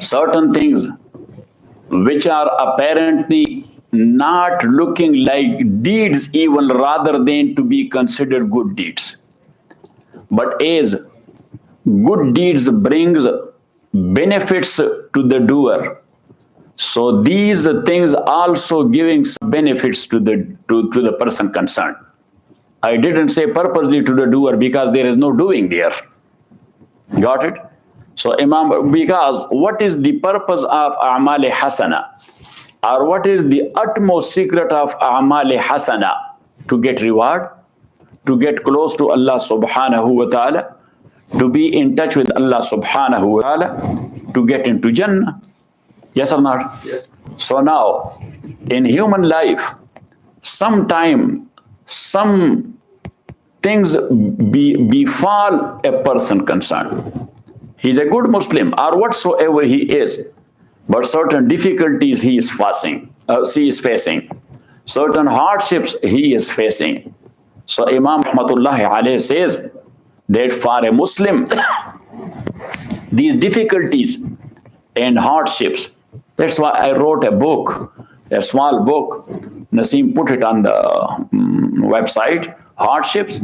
certain things which are apparently not looking like deeds even, rather than to be considered good deeds. But as good deeds brings benefits to the doer, so these things also giving benefits to the person concerned. I didn't say purposely to the doer because there is no doing there. Got it? So Imam, because what is the purpose of A'mal Hasana? Or what is the utmost secret of A'mal Hasana? To get reward, to get close to Allah subhanahu wa ta'ala, to be in touch with Allah subhanahu wa ta'ala, to get into Jannah. Yes or not? Yes. So now, in human life, sometime some things befall a person concerned. He's a good Muslim or whatsoever he is, but certain difficulties he is facing, certain hardships he is facing. So Imam Rahmatullahi alayhi says that for a Muslim, these difficulties and hardships, that's why I wrote a book, a small book. Naseem put it on the website, Hardships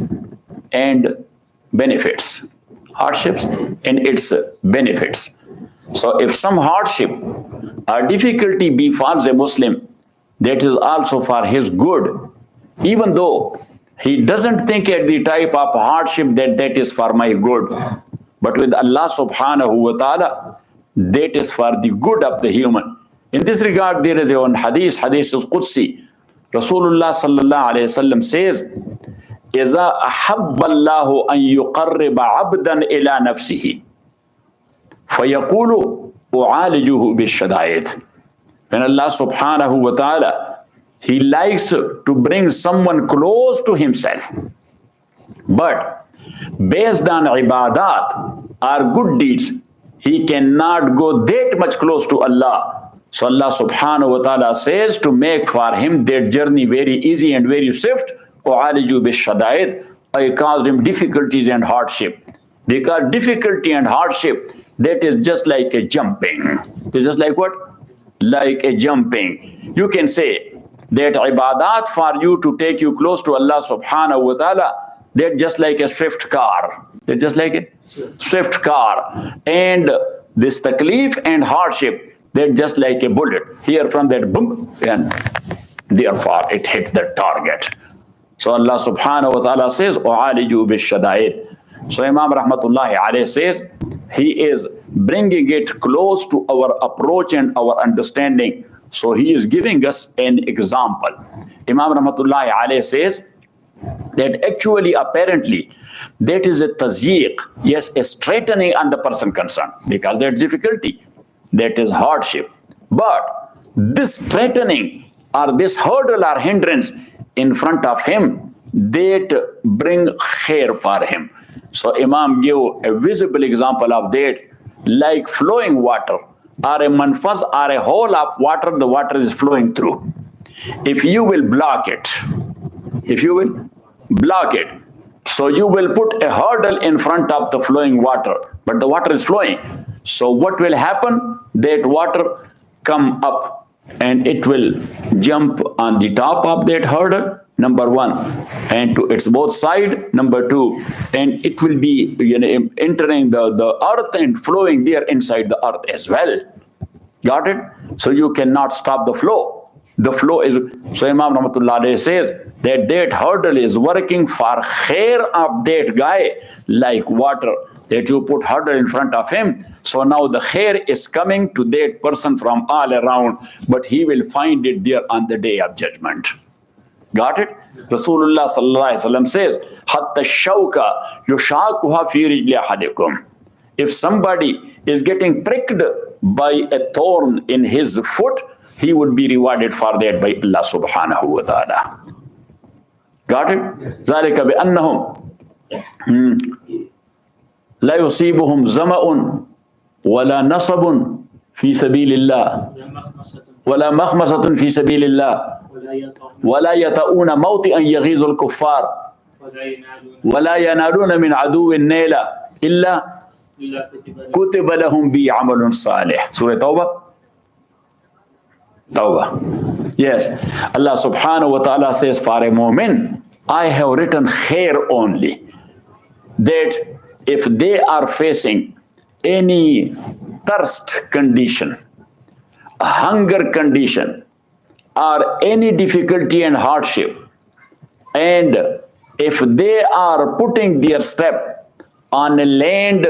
and Benefits. Hardships and its benefits. So if some hardship or difficulty befalls a Muslim, that is also for his good, even though he doesn't think at the type of hardship that is for my good. But with Allah subhanahu wa ta'ala, that is for the good of the human. In this regard, there is one hadith al-Qudsi. Rasulullah sallallahu alayhi wa sallam says, إِذَا أَحَبَّ اللَّهُ أَن يُقَرِّبَ عَبْدًا إِلَى نَفْسِهِ فَيَقُولُ أُعَالِجُهُ بِالشَّدَائِدِ. When Allah subhanahu wa ta'ala, He likes to bring someone close to Himself. But based on ibadat or good deeds, he cannot go that much close to Allah. So Allah subhanahu wa ta'ala says to make for him that journey very easy and very swift. وَعَالِجُوا بِالشَّدَائِدِ. I caused him difficulties and hardship. Because difficulty and hardship, that is just like a jumping. It's just like what? Like a jumping. You can say that ibadat for you to take you close to Allah subhanahu wa ta'ala, they're just like a swift car. They're just like a swift car. And this taklif and hardship, they're just like a bullet. Here from that boom, and therefore it hit the target. So Allah subhanahu wa ta'ala says, وَعَالِجُوا بِالشَّدَائِدِ. So Imam Rahmatullahi alayhi says, he is bringing it close to our approach and our understanding. So he is giving us an example. Imam Rahmatullahi alayhi says that actually, apparently, that is a tazyiq, yes, a straightening on the person concerned, because there's difficulty, that is hardship. But this straightening or this hurdle or hindrance in front of him, that bring khair for him. So Imam gave a visible example of that, like flowing water, or a manfaz, or a hole of water, the water is flowing through. If you will block it, so you will put a hurdle in front of the flowing water, but the water is flowing. So what will happen? That water come up and it will jump on the top of that hurdle, number one, and to its both side, number two, and it will be entering the earth and flowing there inside the earth as well. Got it? So you cannot stop the flow. The flow is, so Imam Rahmatullah says that hurdle is working for khair of that guy, like water, that you put hurdle in front of him. So now the khair is coming to that person from all around, but he will find it there on the day of judgment. Got it? Rasulullah sallallahu alaihi wasallam says, "Hatta shauka yushaquha fi rijli ahadikum." If somebody is getting pricked by a thorn in his foot, he would be rewarded for that by Allah subhanahu wa ta'ala. Got it? ذَلِكَ بِأَنَّهُمْ لَا يُصِيبُهُمْ زَمَأٌ وَلَا نَصَبٌ فِي سَبِيلِ اللَّهِ وَلَا مَخْمَصَةٌ فِي سَبِيلِ اللَّهِ وَلَا يَطَؤُونَ مَوْطِئًا يَغِيظُ الْكُفَّارِ وَلَا يَنَالُونَ مِنْ عَدُوٍّ نَيْلًا إِلَّا كُتِبَ لَهُمْ بِي عَمَلٌ صَالِحٌ. Surah Tawbah. Tawbah. Yes. Allah subhanahu wa ta'ala says, for a moment, I have written khair only. That if they are facing any thirst condition, hunger condition, or any difficulty and hardship, and if they are putting their step on a land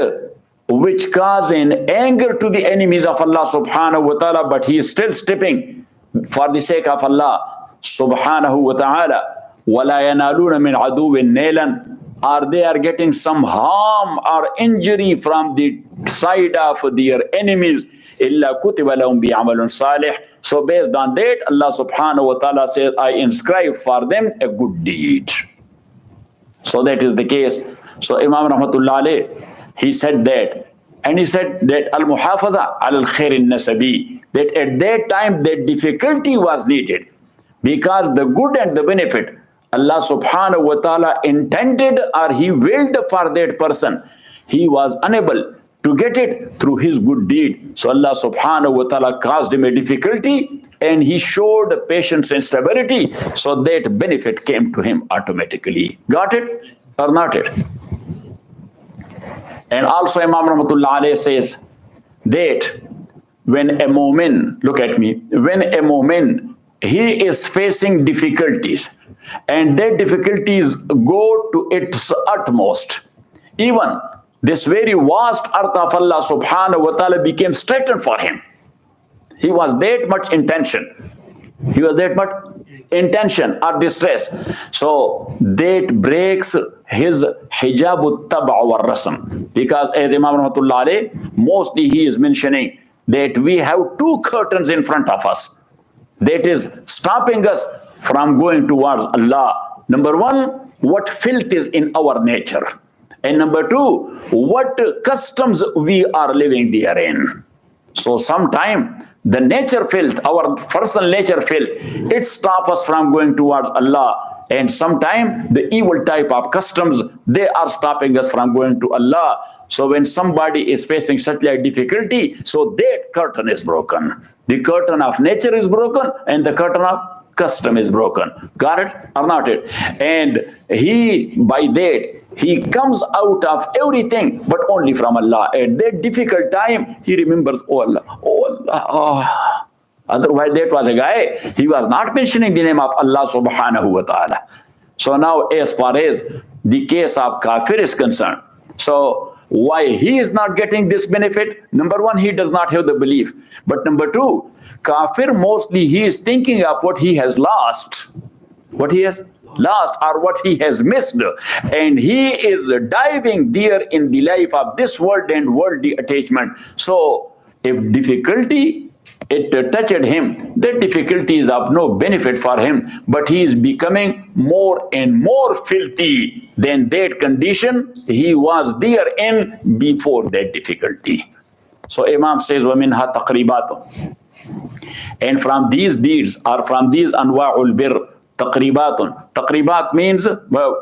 which causes anger to the enemies of Allah subhanahu wa ta'ala, but he is still stepping for the sake of Allah subhanahu wa ta'ala, وَلَا يَنَالُونَ مِنْ عَدُوٍ نَيْلًا, or they are getting some harm or injury from the side of their enemies, إِلَّا كُتِبَ لَهُمْ بِعَمَلٌ صَالِحٌ. So based on that, Allah subhanahu wa ta'ala says, I inscribe for them a good deed. So that is the case. So Imam Rahmatullah alayh, he said that, and he said that al-muhafaza al-khair al-nasabi, that at that time that difficulty was needed, because the good and the benefit Allah subhanahu wa ta'ala intended or he willed for that person, he was unable to get it through his good deed. So Allah subhanahu wa ta'ala caused him a difficulty and he showed patience and stability, so that benefit came to him automatically. Got it or not it? And also Imam Rahmatullah alayh says that when a mu'min, look at me, when a mu'min, he is facing difficulties and that difficulties go to its utmost, even this very vast earth of Allah subhanahu wa ta'ala became straightened for him. He was that much in tension. He was that much in tension or distress. So that breaks his hijab tab'a wa rasm. Because as Imam Rahmatullah alayh, mostly he is mentioning that we have two curtains in front of us that is stopping us from going towards Allah. Number one, what filth is in our nature. And number two, what customs we are living therein. So sometime the nature filth, our personal nature filth, it stops us from going towards Allah. And sometime the evil type of customs, they are stopping us from going to Allah. So when somebody is facing such a difficulty, so that curtain is broken. The curtain of nature is broken and the curtain of custom is broken. Got it or not it? And he, by that, he comes out of everything but only from Allah. At that difficult time, he remembers, oh Allah, oh Allah. Oh. Otherwise, that was a guy, he was not mentioning the name of Allah subhanahu wa ta'ala. So now, as far as the case of kafir is concerned, so why he is not getting this benefit? Number one, he does not have the belief. But number two, kafir mostly he is thinking of what he has lost. What he has lost or what he has missed. And he is diving there in the life of this world and worldly attachment. So if difficulty it touched him, that difficulty is of no benefit for him, but he is becoming more and more filthy than that condition he was there in before that difficulty. So Imam says, وَمِنْهَا تَقْرِيبَاتٌ. And from these deeds or from these anwa'ul bir, taqribatun. Taqribat means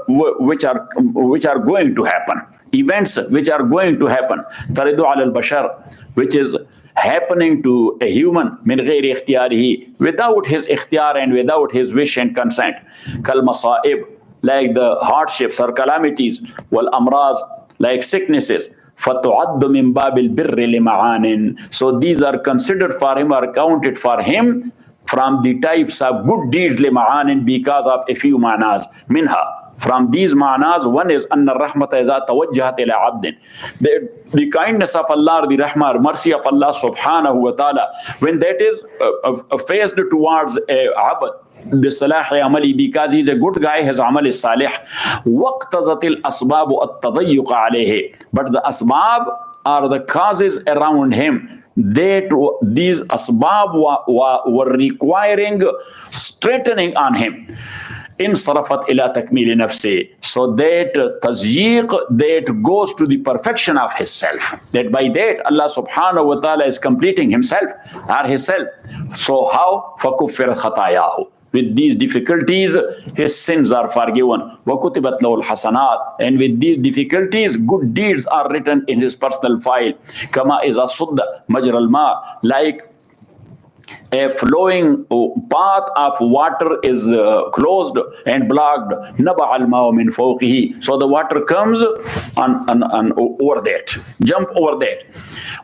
which are going to happen. Events which are going to happen. Taridu al bashar, which is happening to a human min ghairi ikhtiyarihi, without his ikhtiyar and without his wish and consent. Kal masa'ib, like the hardships or calamities, wal amraz, like sicknesses. فَتُعَدُّ مِنْ بَابِ الْبِرِّ لِمَعَانٍ. So these are considered for him or counted for him from the types of good deeds لِمَعَانٍ, because of a few manas. Minha. From these manas, one is أَنَّ الرَّحْمَةَ إِذَا تَوَجَّهَتْ إِلَىٰ عَبْدٍ. The kindness of Allah, the rahmah or mercy of Allah subhanahu wa ta'ala, when that is faced towards a abd, بِصَلَاحِ عَمَلِي, because he is a good guy, his amal is salih. وَاقْتَضَتِ الْأَسْبَابُ التَّضَيُّقَ عَلَيْهِ. But the asbab are the causes around him, that these asbab were requiring straightening on him. انصرفت إلى تكميل نفسه. So that tazyiq, that goes to the perfection of his self. That by that Allah subhanahu wa ta'ala is completing himself or his self. So how? فَكُفِّرَ خَطَايَاهُ. with these difficulties, his sins are forgiven. وَكُتِبَتْ لَهُ الْحَسَنَاتِ, and with these difficulties, good deeds are written in his personal file. كَمَا إِذَا صُدَّ مَجْرَى الْمَاءِ, like a flowing path of water is closed and blocked. نَبَعَ الْمَاءُ مِنْ فَوْقِهِ, so the water comes on over that, jump over that.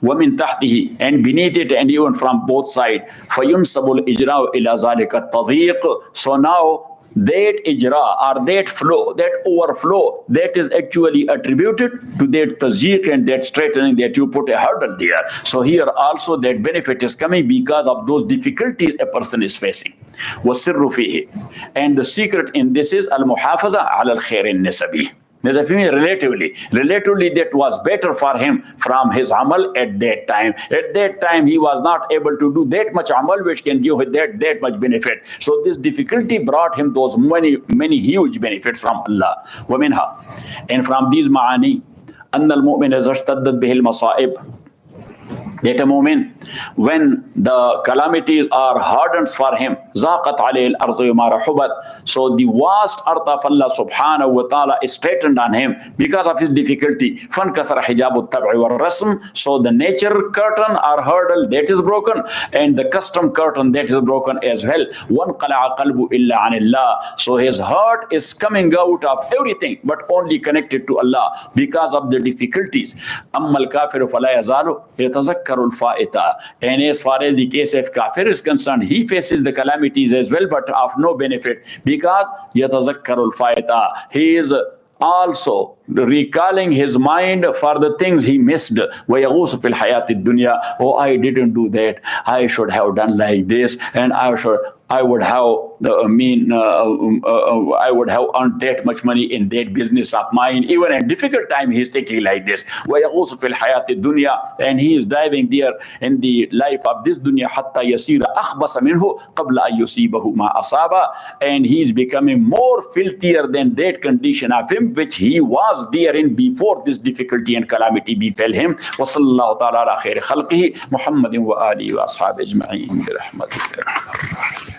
وَمِنْ تَحْتِهِ, and beneath it, and even from both sides. فَيُنْسَبُ الْإِجْرَاءُ إِلَى ذَلِكَ التَّضِيقِ, so now that ijra or that flow, that overflow, that is actually attributed to that taziq and that straightening, that you put a hurdle there. So here also that benefit is coming because of those difficulties a person is facing. وَالسِّرُّ فِيهِ, and the secret in this is al-muhafaza ala al-khair al-nasabi. Relatively that was better for him from his amal at that time. At that time he was not able to do that much amal which can give that much benefit. So this difficulty brought him those many huge benefits from Allah. وَمِنْهَا, and from these ma'ani, أَنَّ الْمُؤْمِنَ إِذَا اشْتَدَّتْ بِهِ الْمَصَائِبُ, that a moment when the calamities are hardened for him, zaqat alayhi al-ardu ma rahubat, so the vast earth of Allah subhanahu wa ta'ala is straightened on him because of his difficulty. Fankasara hijabu tab'i wal rasm, so the nature curtain or hurdle that is broken, and the custom curtain that is broken as well. Wanqala'a qalbu illa anillah, so his heart is coming out of everything but only connected to Allah because of the difficulties. Amma al-kafiru fala yazalu yatazakkaru al-fa'ita, and as far as the case of kafir is concerned, he faces the calamities as well but of no benefit because yatazakkaru al-fa'ita, he is also recalling his mind for the things he missed. وَيَغُوصُ فِي الْحَيَاةِ الدُّنْيَا, oh, I didn't do that, I should have done like this, and I would have I would have earned that much money in that business of mine. Even in difficult time he is thinking like this. وَيَغُوصُ فِي الْحَيَاةِ الدُّنْيا, and he is diving there in the life of this dunya. حَتَّى يَسِيرَ أَخْبَصَ مِنْهُ قَبْلَ أَن يُصِيبَهُ مَا أَصَابَ, and he is becoming more filthier than that condition of him which he was therein before this difficulty and calamity befell him. وصلى الله تعالى على خير خلقه محمد وآله وأصحابه أجمعين برحمتك يا أرحم الراحمين.